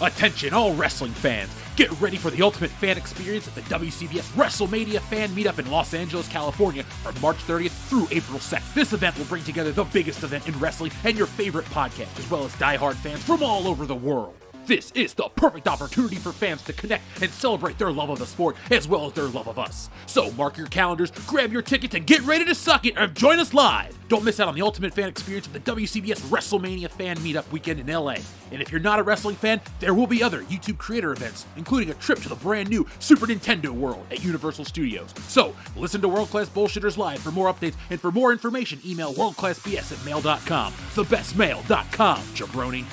Attention all wrestling fans, get ready for the ultimate fan experience at the WCBS WrestleMania Fan Meetup in Los Angeles, California from March 30th through April 2nd. This event will bring together the biggest event in wrestling and your favorite podcast, as well as diehard fans from all over the world. This is the perfect opportunity for fans to connect and celebrate their love of the sport as well as their love of us. So mark your calendars, grab your tickets, and get ready to suck it and join us live. Don't miss out on the ultimate fan experience of the WCBS WrestleMania Fan Meetup weekend in LA. And if you're not a wrestling fan, there will be other YouTube creator events, including a trip to the brand new Super Nintendo World at Universal Studios. So listen to World Class Bullshitters Live for more updates, and for more information, email worldclassbs@mail.com. Thebestmail.com, jabroni.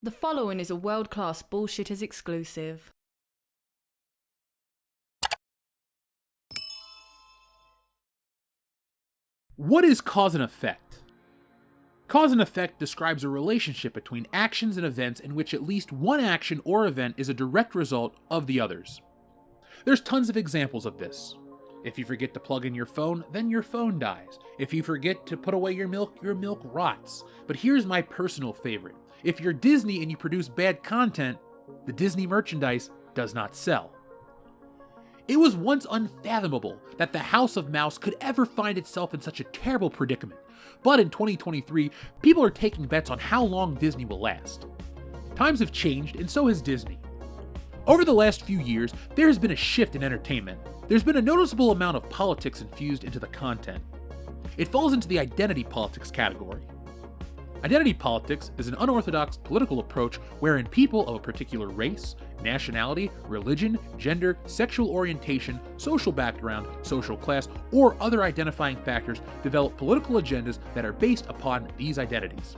The following is a World Class Bullshitters exclusive. What is cause and effect? Cause and effect describes a relationship between actions and events in which at least one action or event is a direct result of the others. There's tons of examples of this. If you forget to plug in your phone, then your phone dies. If you forget to put away your milk rots. But here's my personal favorite. If you're Disney and you produce bad content, the Disney merchandise does not sell. It was once unfathomable that the House of Mouse could ever find itself in such a terrible predicament, but in 2023, people are taking bets on how long Disney will last. Times have changed, and so has Disney. Over the last few years, there has been a shift in entertainment. There's been a noticeable amount of politics infused into the content. It falls into the identity politics category. Identity politics is an unorthodox political approach wherein people of a particular race, nationality, religion, gender, sexual orientation, social background, social class, or other identifying factors develop political agendas that are based upon these identities.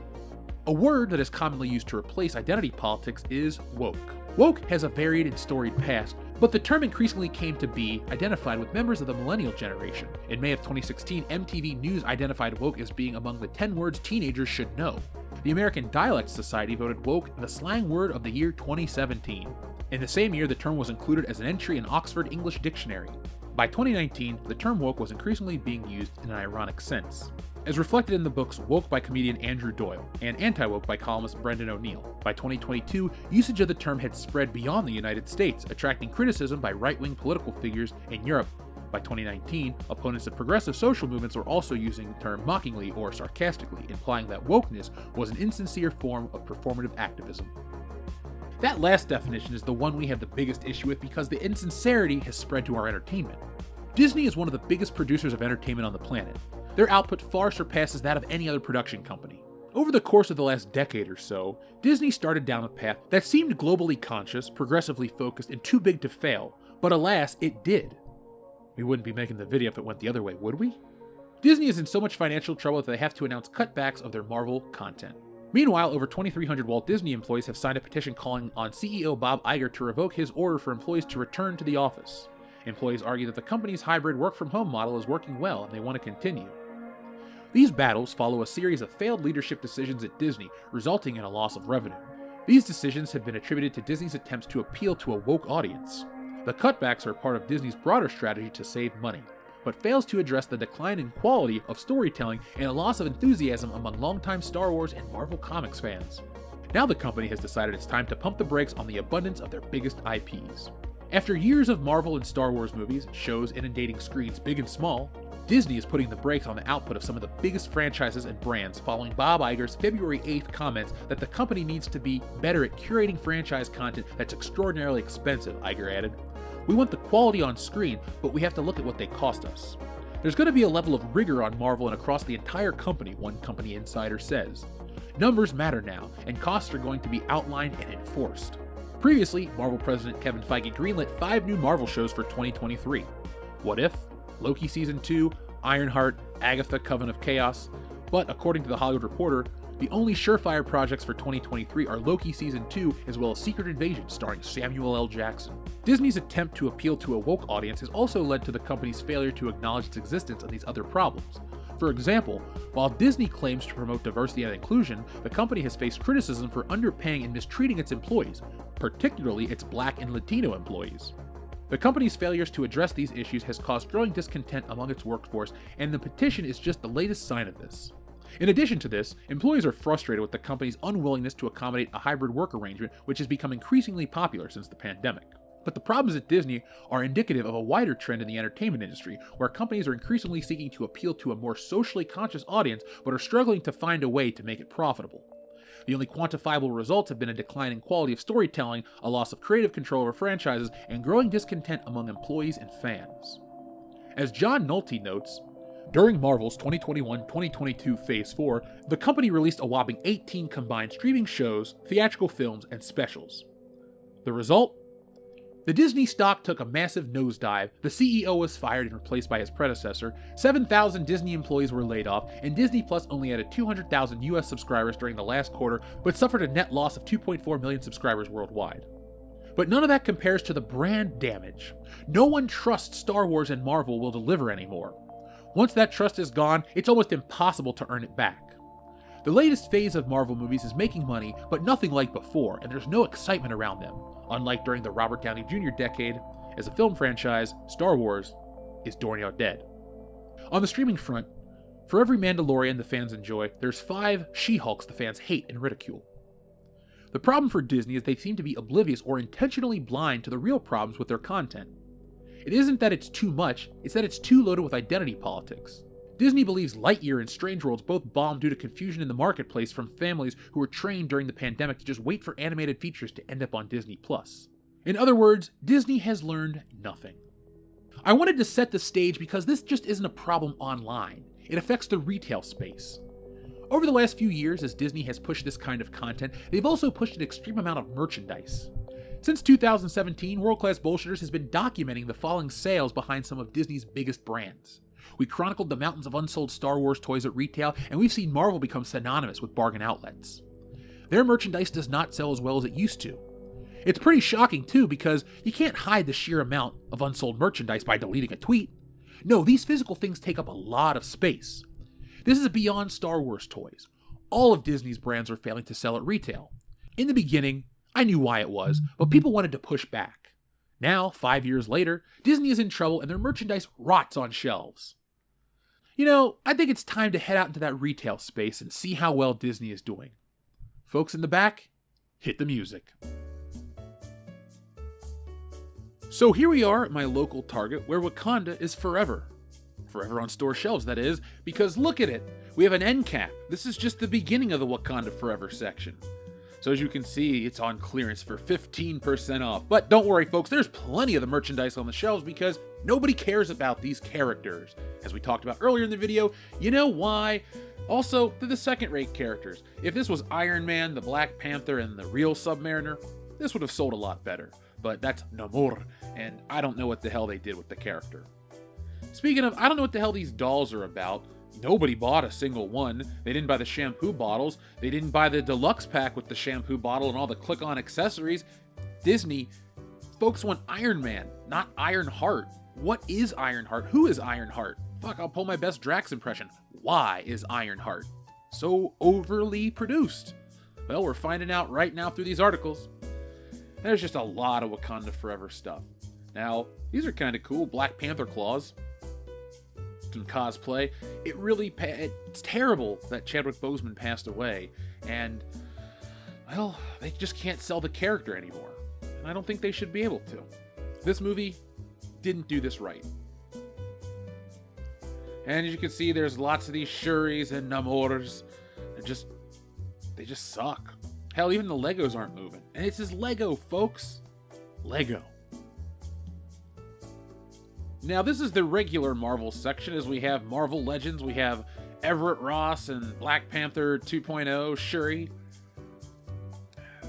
A word that is commonly used to replace identity politics is woke. Woke has a varied and storied past, but the term increasingly came to be identified with members of the millennial generation. In May of 2016, MTV News identified woke as being among the 10 words teenagers should know. The American Dialect Society voted woke the slang word of the year 2017. In the same year, the term was included as an entry in Oxford English Dictionary. By 2019, the term woke was increasingly being used in an ironic sense, as reflected in the books Woke by comedian Andrew Doyle and Anti-Woke by columnist Brendan O'Neill. By 2022, usage of the term had spread beyond the United States, attracting criticism by right-wing political figures in Europe. By 2019, opponents of progressive social movements were also using the term mockingly or sarcastically, implying that wokeness was an insincere form of performative activism. That last definition is the one we have the biggest issue with because the insincerity has spread to our entertainment. Disney is one of the biggest producers of entertainment on the planet. Their output far surpasses that of any other production company. Over the course of the last decade or so, Disney started down a path that seemed globally conscious, progressively focused, and too big to fail, but alas, it did. We wouldn't be making the video if it went the other way, would we? Disney is in so much financial trouble that they have to announce cutbacks of their Marvel content. Meanwhile, over 2,300 Walt Disney employees have signed a petition calling on CEO Bob Iger to revoke his order for employees to return to the office. Employees argue that the company's hybrid work-from-home model is working well and they want to continue. These battles follow a series of failed leadership decisions at Disney, resulting in a loss of revenue. These decisions have been attributed to Disney's attempts to appeal to a woke audience. The cutbacks are part of Disney's broader strategy to save money, but fails to address the decline in quality of storytelling and a loss of enthusiasm among longtime Star Wars and Marvel Comics fans. Now the company has decided it's time to pump the brakes on the abundance of their biggest IPs. After years of Marvel and Star Wars movies, shows inundating screens big and small, Disney is putting the brakes on the output of some of the biggest franchises and brands following Bob Iger's February 8th comments that the company needs to be better at curating franchise content that's extraordinarily expensive, Iger added. We want the quality on screen, but we have to look at what they cost us. There's going to be a level of rigor on Marvel and across the entire company, one company insider says. Numbers matter now, and costs are going to be outlined and enforced. Previously, Marvel president Kevin Feige greenlit 5 new Marvel shows for 2023. What If? Loki Season 2, Ironheart, Agatha Coven of Chaos, but according to The Hollywood Reporter, the only surefire projects for 2023 are Loki Season 2 as well as Secret Invasion starring Samuel L. Jackson. Disney's attempt to appeal to a woke audience has also led to the company's failure to acknowledge its existence of these other problems. For example, while Disney claims to promote diversity and inclusion, the company has faced criticism for underpaying and mistreating its employees, particularly its Black and Latino employees. The company's failures to address these issues has caused growing discontent among its workforce, and the petition is just the latest sign of this. In addition to this, employees are frustrated with the company's unwillingness to accommodate a hybrid work arrangement, which has become increasingly popular since the pandemic. But the problems at Disney are indicative of a wider trend in the entertainment industry, where companies are increasingly seeking to appeal to a more socially conscious audience but are struggling to find a way to make it profitable. The only quantifiable results have been a decline in quality of storytelling, a loss of creative control over franchises, and growing discontent among employees and fans. As John Nolte notes, during Marvel's 2021-2022 Phase 4, the company released a whopping 18 combined streaming shows, theatrical films, and specials. The result? The Disney stock took a massive nosedive, the CEO was fired and replaced by his predecessor, 7,000 Disney employees were laid off, and Disney Plus only added 200,000 US subscribers during the last quarter, but suffered a net loss of 2.4 million subscribers worldwide. But none of that compares to the brand damage. No one trusts Star Wars and Marvel will deliver anymore. Once that trust is gone, it's almost impossible to earn it back. The latest phase of Marvel movies is making money, but nothing like before, and there's no excitement around them. Unlike during the Robert Downey Jr. decade, as a film franchise, Star Wars is doornail out dead. On the streaming front, for every Mandalorian the fans enjoy, there's 5 She-Hulks the fans hate and ridicule. The problem for Disney is they seem to be oblivious or intentionally blind to the real problems with their content. It isn't that it's too much, it's that it's too loaded with identity politics. Disney believes Lightyear and Strange Worlds both bombed due to confusion in the marketplace from families who were trained during the pandemic to just wait for animated features to end up on Disney+. In other words, Disney has learned nothing. I wanted to set the stage because this just isn't a problem online. It affects the retail space. Over the last few years, as Disney has pushed this kind of content, they've also pushed an extreme amount of merchandise. Since 2017, World Class Bullshitters has been documenting the falling sales behind some of Disney's biggest brands. We chronicled the mountains of unsold Star Wars toys at retail, and we've seen Marvel become synonymous with bargain outlets. Their merchandise does not sell as well as it used to. It's pretty shocking too, because you can't hide the sheer amount of unsold merchandise by deleting a tweet. No, these physical things take up a lot of space. This is beyond Star Wars toys. All of Disney's brands are failing to sell at retail. In the beginning, I knew why it was, but people wanted to push back. Now, 5 years later, Disney is in trouble and their merchandise rots on shelves. You know, I think it's time to head out into that retail space and see how well Disney is doing. Folks in the back, hit the music. So here we are at my local Target where Wakanda is forever. Forever on store shelves, that is, because look at it. We have an end cap. This is just the beginning of the Wakanda Forever section. So as you can see, it's on clearance for 15% off. But don't worry, folks, there's plenty of the merchandise on the shelves because nobody cares about these characters. As we talked about earlier in the video, you know why? Also, they're the second-rate characters. If this was Iron Man, the Black Panther, and the real Submariner, this would have sold a lot better. But that's Namor, and I don't know what the hell they did with the character. Speaking of, I don't know what the hell these dolls are about. Nobody bought a single one. They didn't buy the shampoo bottles. They didn't buy the deluxe pack with the shampoo bottle and all the click-on accessories. Disney, folks want Iron Man, not Ironheart. What is Ironheart? Who is Ironheart? Fuck, I'll pull my best Drax impression. Why is Ironheart so overly produced? Well, we're finding out right now through these articles. There's just a lot of Wakanda Forever stuff. Now, these are kind of cool. Black Panther claws. Some cosplay. It's terrible that Chadwick Boseman passed away, and well, they just can't sell the character anymore, and I don't think they should be able to. This movie didn't do this right. And as you can see, there's lots of these Shuris and Namors. They just suck. Hell, even the Legos aren't moving. And it's just Lego, folks. Lego. Now, this is the regular Marvel section, as we have Marvel Legends, we have Everett Ross and Black Panther 2.0, Shuri.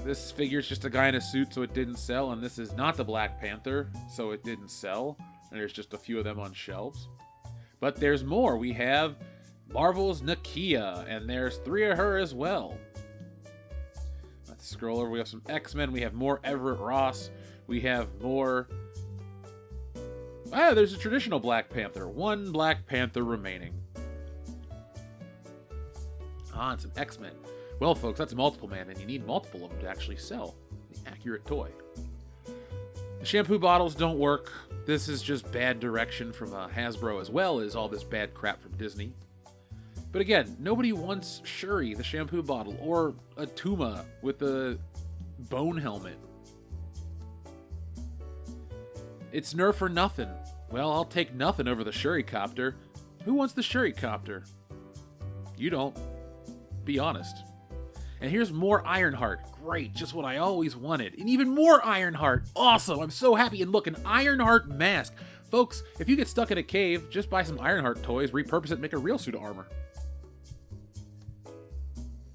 This figure's just a guy in a suit, so it didn't sell, and this is not the Black Panther, so it didn't sell. And there's just a few of them on shelves. But there's more. We have Marvel's Nakia, and there's 3 of her as well. Let's scroll over. We have some X-Men. We have more Everett Ross. We have more... there's a traditional Black Panther. 1 Black Panther remaining. And some X-Men. Well, folks, that's multiple man, and you need multiple of them to actually sell the accurate toy. The shampoo bottles don't work. This is just bad direction from Hasbro, as well as all this bad crap from Disney. But again, nobody wants Shuri, the shampoo bottle, or a Tuma with the bone helmet. It's Nerf or nothing. Well, I'll take nothing over the Shuri copter. Who wants the Shuri copter? You don't. Be honest. And here's more Ironheart. Great, just what I always wanted. And even more Ironheart. Awesome, I'm so happy. And look, an Ironheart mask. Folks, if you get stuck in a cave, just buy some Ironheart toys, repurpose it, and make a real suit of armor.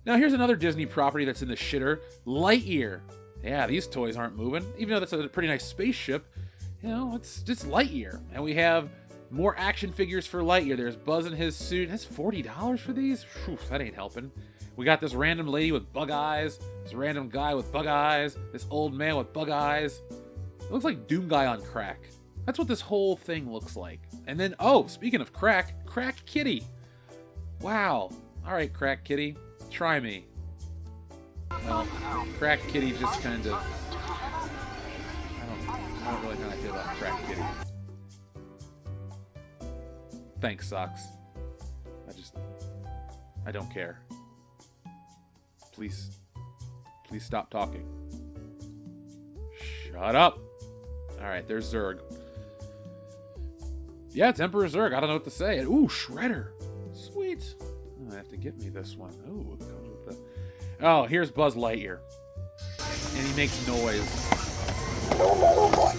Now here's another Disney property that's in the shitter. Lightyear. Yeah, these toys aren't moving. Even though that's a pretty nice spaceship, you know, it's just Lightyear. And we have more action figures for Lightyear. There's Buzz in his suit. That's $40 for these? Whew, that ain't helping. We got this random lady with bug eyes, this random guy with bug eyes, this old man with bug eyes. It looks like Doom Guy on crack. That's what this whole thing looks like. And then, oh, speaking of crack, Crack Kitty. Wow. All right, Crack Kitty, try me. Well, Crack Kitty just kind of... I don't really know how I feel about Crack Kitty. Thanks, Socks. I don't care. Please stop talking. Shut up. Alright, there's Zurg. Yeah, it's Emperor Zurg. I don't know what to say. Ooh, Shredder. Sweet. Oh, I have to get me this one. Ooh, it comes with the... Oh, here's Buzz Lightyear. And he makes noise. No matter what.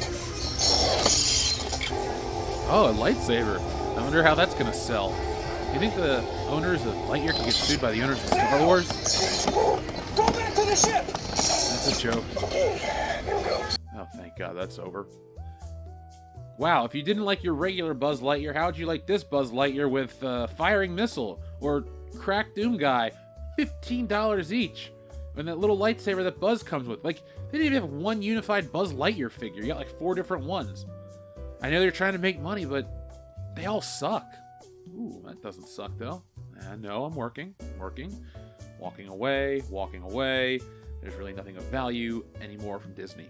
Oh, a lightsaber. I wonder how that's gonna sell. Do you think the owners of Lightyear can get sued by the owners of Star Wars? Go back to the ship! That's a joke. Okay, here goes. Oh, thank God, that's over. Wow, if you didn't like your regular Buzz Lightyear, how would you like this Buzz Lightyear with firing missile? Or Crack Doom Guy? $15 each. And that little lightsaber that Buzz comes with. Like, they didn't even have one unified Buzz Lightyear figure. You got like 4 different ones. I know they're trying to make money, but they all suck. Ooh, that doesn't suck, though. No, I'm working. Walking away. There's really nothing of value anymore from Disney.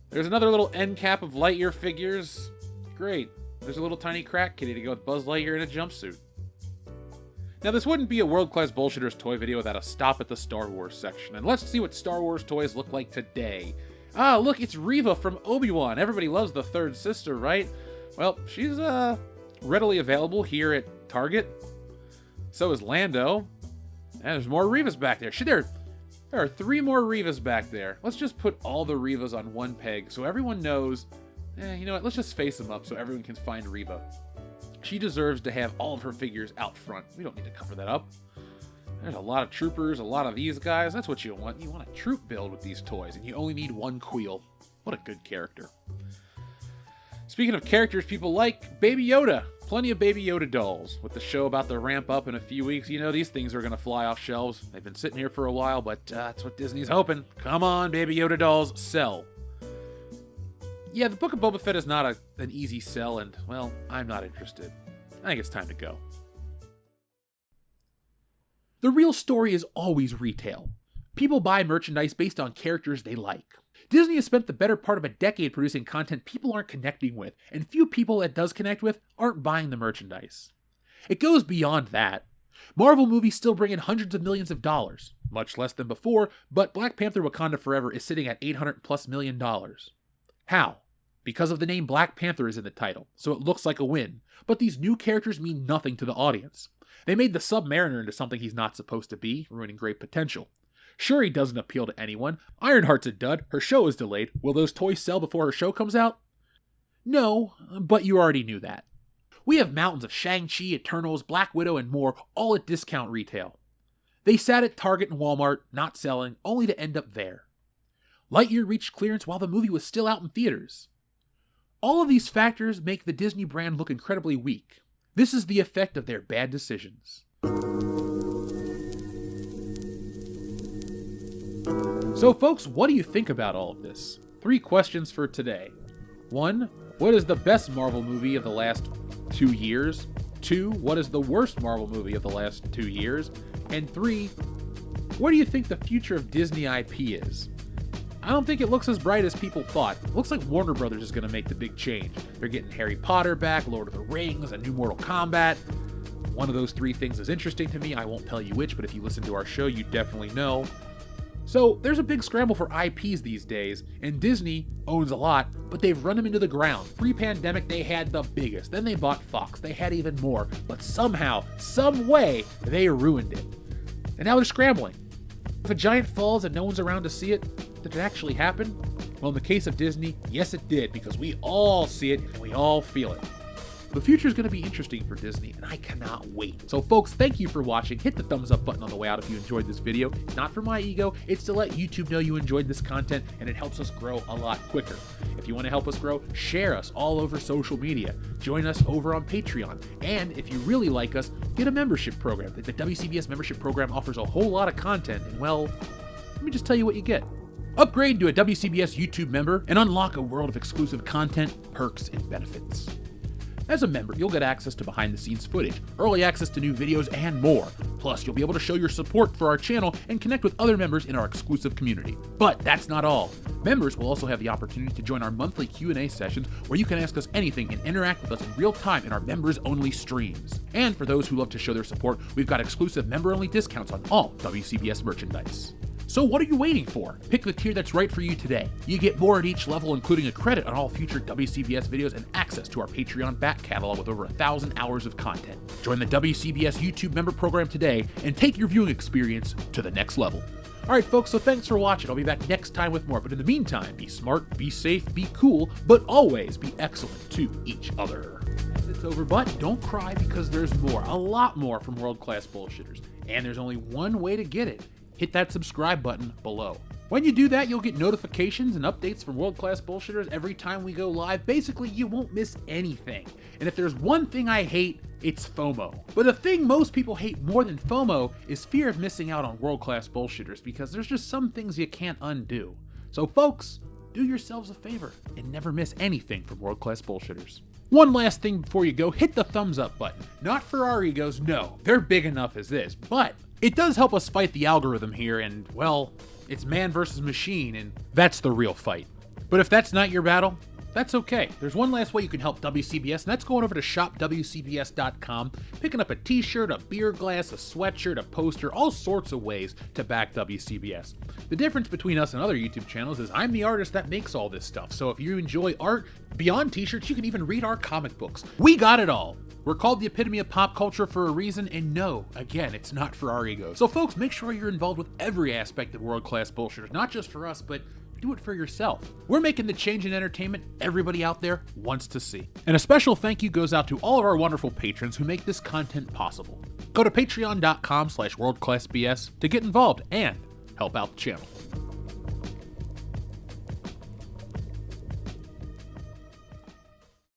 There's another little end cap of Lightyear figures. Great. There's a little tiny Crack Kitty to go with Buzz Lightyear in a jumpsuit. Now, this wouldn't be a World Class Bullshitters toy video without a stop at the Star Wars section. And let's see what Star Wars toys look like today. Ah, look, it's Reva from Obi-Wan. Everybody loves the third sister, right? Well, she's readily available here at Target. So is Lando. And there's more Revas back there. There are 3 more Revas back there. Let's just put all the Revas on one peg so everyone knows, you know what, let's just face them up so everyone can find Reva. She deserves to have all of her figures out front. We don't need to cover that up. There's a lot of troopers, a lot of these guys. That's what you want. You want a troop build with these toys, and you only need 1 Queel. What a good character. Speaking of characters people like, Baby Yoda. Plenty of Baby Yoda dolls. With the show about to ramp up in a few weeks, you know these things are going to fly off shelves. They've been sitting here for a while, but that's what Disney's hoping. Come on, Baby Yoda dolls, sell. Yeah, the Book of Boba Fett is not an easy sell, and, well, I'm not interested. I think it's time to go. The real story is always retail. People buy merchandise based on characters they like. Disney has spent the better part of a decade producing content people aren't connecting with, and few people it does connect with aren't buying the merchandise. It goes beyond that. Marvel movies still bring in hundreds of millions of dollars, much less than before, but Black Panther Wakanda Forever is sitting at $800+ million. How? Because of the name Black Panther is in the title, so it looks like a win, but these new characters mean nothing to the audience. They made the Submariner into something he's not supposed to be, ruining great potential. Shuri doesn't appeal to anyone. Ironheart's a dud. Her show is delayed. Will those toys sell before her show comes out? No, but you already knew that. We have mountains of Shang-Chi, Eternals, Black Widow, and more, all at discount retail. They sat at Target and Walmart, not selling, only to end up there. Lightyear reached clearance while the movie was still out in theaters. All of these factors make the Disney brand look incredibly weak. This is the effect of their bad decisions. So folks, what do you think about all of this? 3 questions for today. 1, what is the best Marvel movie of the last 2 years? 2, what is the worst Marvel movie of the last 2 years? And 3, what do you think the future of Disney IP is? I don't think it looks as bright as people thought. It looks like Warner Brothers is going to make the big change. They're getting Harry Potter back, Lord of the Rings, a new Mortal Kombat. One of those three things is interesting to me. I won't tell you which, but if you listen to our show, you definitely know. So there's a big scramble for IPs these days, and Disney owns a lot, but they've run them into the ground. Pre-pandemic, they had the biggest. Then they bought Fox. They had even more, but somehow, some way, they ruined it. And now they're scrambling. If a giant falls and no one's around to see it, did it actually happen? Well, in the case of Disney, yes it did, because we all see it and we all feel it. The future is going to be interesting for Disney, and I cannot wait. So folks, thank you for watching. Hit the thumbs up button on the way out if you enjoyed this video. It's not for my ego, it's to let YouTube know you enjoyed this content, and it helps us grow a lot quicker. If you want to help us grow, share us all over social media. Join us over on Patreon. And if you really like us, get a membership program. The WCBS membership program offers a whole lot of content, and well, let me just tell you what you get. Upgrade to a WCBS YouTube member and unlock a world of exclusive content, perks, and benefits. As a member, you'll get access to behind-the-scenes footage, early access to new videos, and more. Plus, you'll be able to show your support for our channel and connect with other members in our exclusive community. But that's not all. Members will also have the opportunity to join our monthly Q&A sessions where you can ask us anything and interact with us in real time in our members-only streams. And for those who love to show their support, we've got exclusive member-only discounts on all WCBS merchandise. So what are you waiting for? Pick the tier that's right for you today. You get more at each level, including a credit on all future WCBS videos and access to our Patreon back catalog with over 1,000 hours of content. Join the WCBS YouTube member program today and take your viewing experience to the next level. Alright folks, so thanks for watching. I'll be back next time with more, but in the meantime, be smart, be safe, be cool, but always be excellent to each other. As it's over, but don't cry because there's more, a lot more from World Class Bullshitters. And there's only one way to get it. Hit that subscribe button below. When you do that, you'll get notifications and updates from World Class Bullshitters every time we go live. Basically, you won't miss anything. And if there's one thing I hate, it's FOMO. But the thing most people hate more than FOMO is fear of missing out on World Class Bullshitters, because there's just some things you can't undo. So folks, do yourselves a favor and never miss anything from World Class Bullshitters. One last thing before you go, hit the thumbs up button. Not for our egos, no, they're big enough as this, but it does help us fight the algorithm here, and, well, it's man versus machine, and that's the real fight. But if that's not your battle, that's okay. There's one last way you can help WCBS, and that's going over to shopwcbs.com, picking up a t-shirt, a beer glass, a sweatshirt, a poster, all sorts of ways to back WCBS. The difference between us and other YouTube channels is I'm the artist that makes all this stuff, so if you enjoy art, beyond t-shirts, you can even read our comic books. We got it all. We're called the epitome of pop culture for a reason, and no, again, it's not for our egos. So folks, make sure you're involved with every aspect of World Class Bullshitters, not just for us, but do it for yourself. We're making the change in entertainment everybody out there wants to see. And a special thank you goes out to all of our wonderful patrons who make this content possible. Go to patreon.com/worldclassbs to get involved and help out the channel.